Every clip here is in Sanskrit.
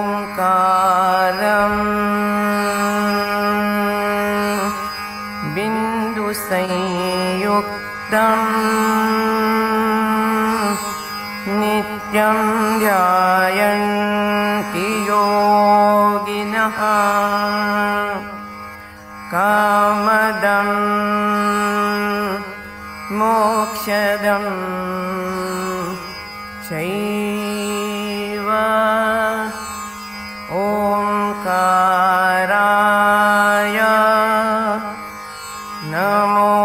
ओंकारं बिन्दुसंयुक्तं नित्यं ध्यायन्ति योगिनः कामदं मोक्षदं चैव ओंकाराय नमो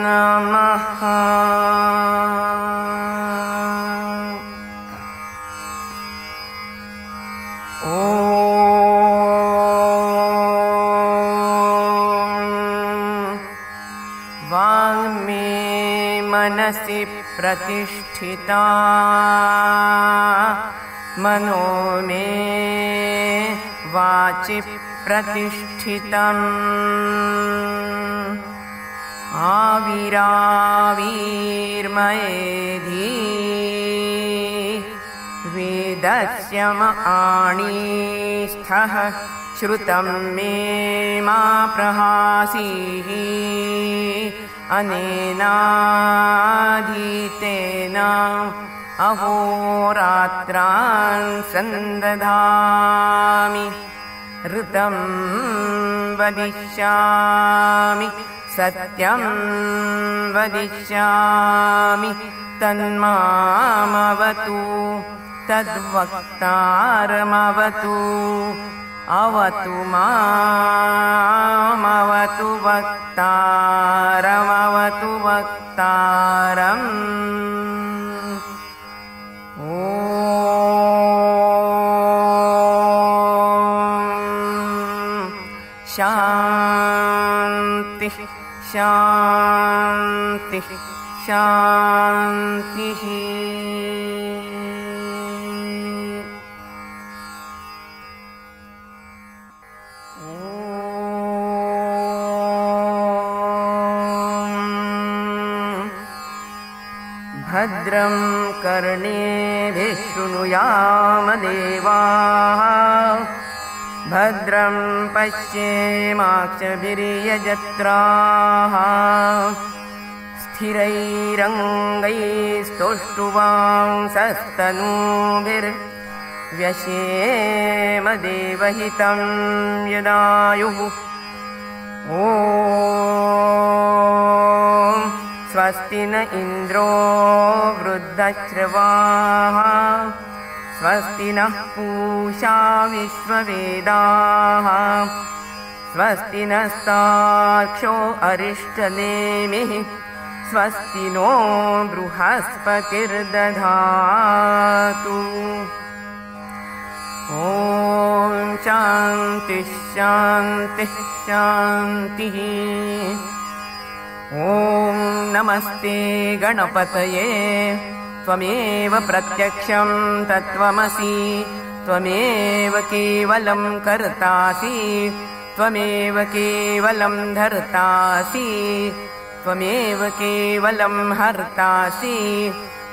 नमः। वाङ्मे मनसि प्रतिष्ठिता मनो मे वाचि प्रतिष्ठितम् आविराविर्मयेधि वेदस्य आणीस्थः श्रुतं मे मा प्रहासीः अनेनाधीतेन अहोरात्रान् सन्दधामि ऋतं वदिष्यामि सत्यं वदिष्यामि तन्मामवतु तद्वक्तारमवतु अवतु मामवतु वक्तारमवतु वक्तारम्। शांति शांति शांतिः। भद्रं कर्णेभिः शृणुयाम देवाः भद्रं पश्येमाक्षभिर्यजत्राः स्थिरैरङ्गैस्तुष्टुवांसस्तनूभिर्व्यशेम देवहितं यदायुः। ॐ स्वस्ति न इन्द्रो वृद्धश्रवाः स्वस्ति नः पूषा विश्ववेदाः स्वस्ति नस्तार्क्ष्यो अरिष्टनेमिः स्वस्ति नो बृहस्पतिर्दधातु। ॐ शान्तिः शान्तिः शान्तिः। ॐ नमस्ते गणपतये त्वमेव प्रत्यक्षं तत्त्वमसि त्वमेव केवलं कर्तासि त्वमेव केवलं धर्तासि त्वमेव केवलं हर्तासि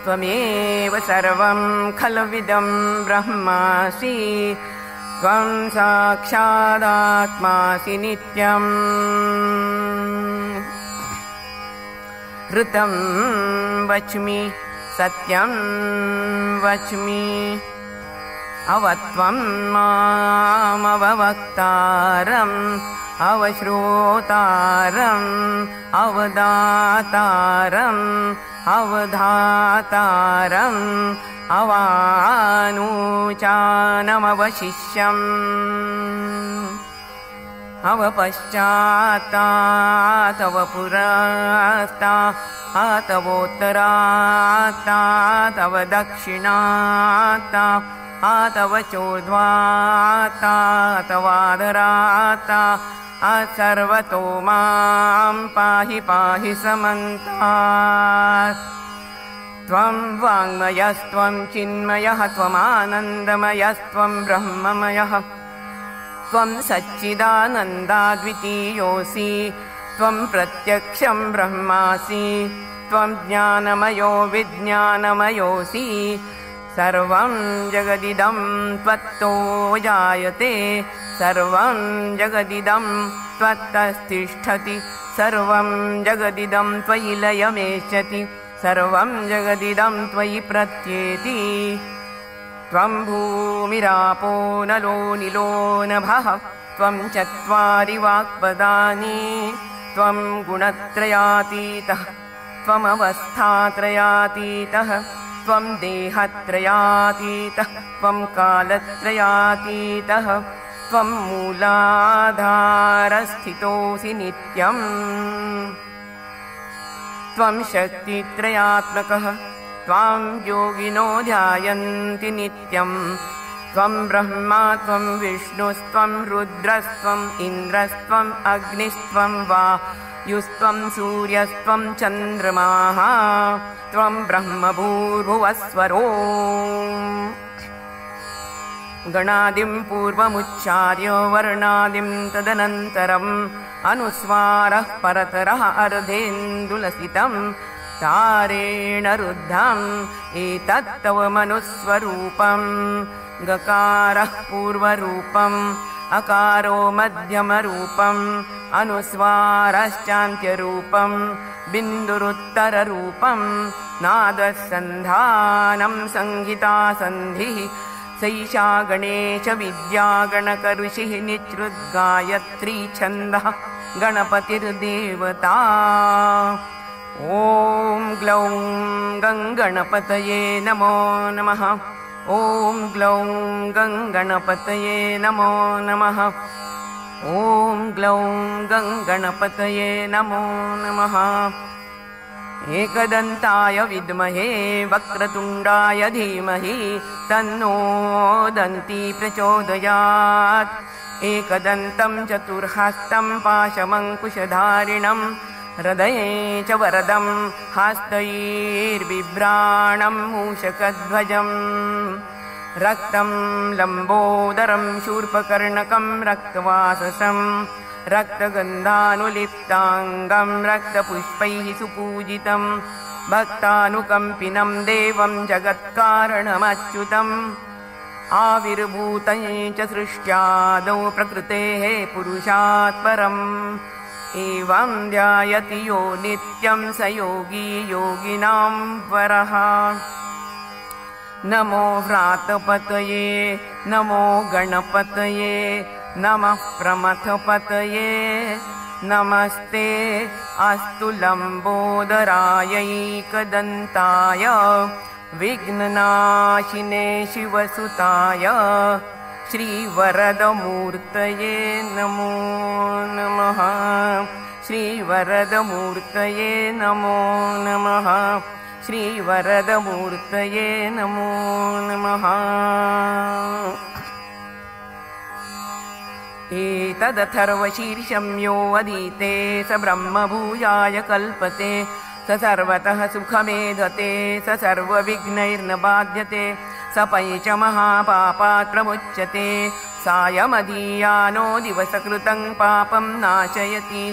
त्वमेव सर्वं खल्विदं ब्रह्मासि त्वं साक्षादात्मासि नित्यम्। ऋतं वच्मि सत्यं वच्मि अवत्वं मामवक्तारम् अवश्रोतारम् अवदातारम् अवधातारम् अवानुचानमवशिष्यम् अवपश्चात्तात् अवपुरस्तात् अवोत्तरात्तात् अवदक्षिणात् अवचोर्ध्वात् अवाधरात् सर्वतो मां पाहि पाहि समन्तात्। त्वं वाङ्मयस्त्वं चिन्मयः त्वमानन्दमयस्त्वं ब्रह्ममयः त्वं सच्चिदानन्दाद्वितीयोऽसि त्वं प्रत्यक्षं ब्रह्मासि त्वं ज्ञानमयो विज्ञानमयोऽसि सर्वं जगदिदं त्वत्तो जायते सर्वं जगदिदं त्वत्तस्तिष्ठति सर्वं जगदिदं त्वयि लयमेष्यति सर्वं जगदिदं त्वयि प्रत्येति त्वं भूमिरापो नलो निलो नभः त्वं चत्वारि वाक्पदानि त्वं गुणत्रयातीतः त्वमवस्थात्रयातीतः त्वं देहत्रयातीतः त्वं कालत्रयातीतः त्वं मूलाधारस्थितोऽसि नित्यम् त्वं शक्तित्रयात्मकः त्वां योगिनो ध्यायन्ति नित्यं त्वं ब्रह्मा त्वं विष्णुस्त्वं रुद्रस्त्वम् इन्द्रस्त्वम् अग्निस्त्वं वायुस्त्वं सूर्यस्त्वं चन्द्रमाः त्वं ब्रह्मभूर्भुवस्वरो गणादिं पूर्वमुच्चार्य वर्णादिं तदनन्तरम् अनुस्वारः परतरः अर्धेन्दुलसितं तारेण रुद्धम् एतत्तव मनुस्वरूपं गकारः पूर्वरूपम् अकारो मध्यमरूपम् अनुस्वारश्चान्त्यरूपम् बिन्दुरुत्तररूपम् नादसन्धानं संहितासन्धिः सैषा गणेश विद्यागणकऋषिः निच्छ्रुद्गायत्री छन्दः गणपतिर्देवता ॐ ग्लौं गङ्गणपतये नमो नमः ॐ ग्लौं गङ्गणपतये नमो नमः ॐ ग्लौं गङ्गणपतये नमो नमः एकदन्ताय विद्महे वक्रतुण्डाय धीमहि तन्नो दन्ती प्रचोदयात् एकदन्तं चतुर्हस्तं पाशमङ्कुशधारिणं हृदये च वरदं हस्तैर्बिभ्राणं मूषकध्वजम् रक्तं लम्बोदरं शूर्पकर्णकं रक्तवाससं रक्तगन्धानुलिप्ताङ्गं रक्तपुष्पैः सुपूजितं भक्तानुकम्पिनं देवं जगत्कारणमच्युतम् आविर्भूतं च सृष्ट्यादौ प्रकृतेः पुरुषात् परम् एवं ध्यायति यो नित्यं स योगी योगिनां वरः नमो व्रातपतये नमो गणपतये नमः प्रमथपतये नमस्ते अस्तु लम्बोदरायैकदन्ताय विघ्ननाशिने शिवसुताय श्रीवरदमूर्तये नमो नमः श्रीवरदमूर्तये नमो नमः श्रीवरदमूर्तये नमो नमः एतदथर्वशीर्षं यो अधीते स ब्रह्मभूयाय कल्पते स सर्वतः सुखमेधते स सर्वविघ्नैर्न बाध्यते स पञ्च महापापात् प्रमुच्यते सायमधीयानो दिवसकृतं पापं नाशयति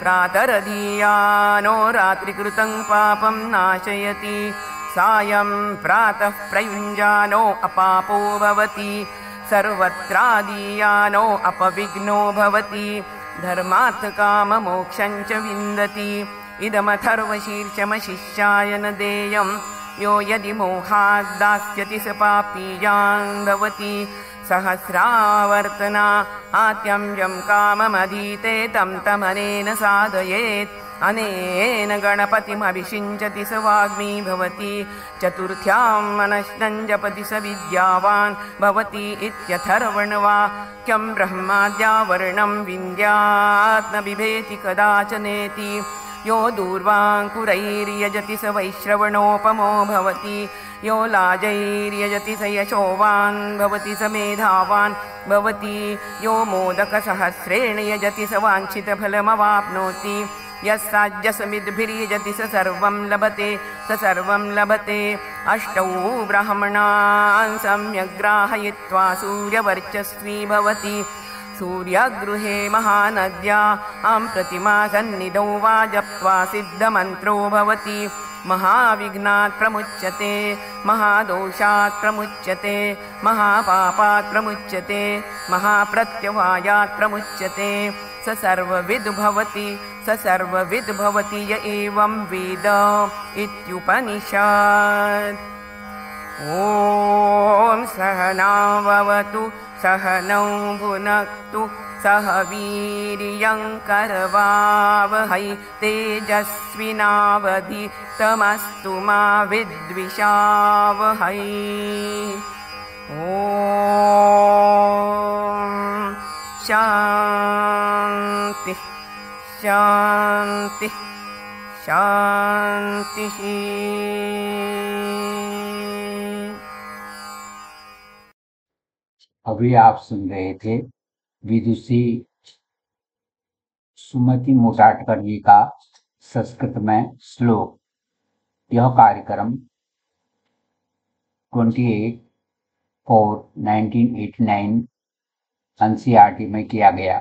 प्रातरधीयानो रात्रिकृतं पापं नाशयति सायं प्रातः प्रयुञ्जानो अपापो भवति सर्वत्रादीयानो अपविघ्नो भवति धर्मार्थकाममोक्षं च विन्दति इदमथर्वशीर्षमशिष्याय न देयं यो यदि मोहाद्दास्यति स पापीयान् भवति सहस्रावर्तना आत्यम्यं काममधीते तं तमनेन साधयेत् अनेन गणपतिमभिषिञ्चति स वाग्मी भवति चतुर्थ्यां मनश्नं जपति स विद्यावान् भवति इत्यथर्वणवाक्यं ब्रह्माद्यावर्णं विन्द्यात् न बिभेति कदाचनेति यो दूर्वाङ्कुरैर्यजति स वैश्रवणोपमो भवति यो लाजैर्यजति स यशोवान् भवति स मेधावान् भवति यो मोदकसहस्रेण यजति स वाञ्छितफलमवाप्नोति यस्साज्यसमिद्भिर्यजति स सर्वं लभते अष्टौ ब्राह्मणान् सम्यग् ग्राहयित्वा सूर्यवर्चस्वी भवति सूर्यगृहे महानद्यां प्रतिमा सन्निधौ वा जप्त्वा सिद्धमन्त्रो भवति महाविघ्नात् प्रमुच्यते महादोषात् प्रमुच्यते महापापात् प्रमुच्यते महाप्रत्यवायात् प्रमुच्यते स सर्वविद् भवति स सर्वविद् भवति य एवं वेद इत्युपनिषत्। ॐ सहनाववतु सहनौ भुनक्तु सह वीर्यङ्करवावहै तेजस्विनावधीतमस्तु मा विद्विषावहै। ॐ शान्तिः शान्तिः शान्तिः। अभी आप सुन रहे थे विदुषी सुमति मोसाटकर जी का संस्कृत में श्लोक। यह कार्यक्रम 28/4/1989 NCERT में किया गया।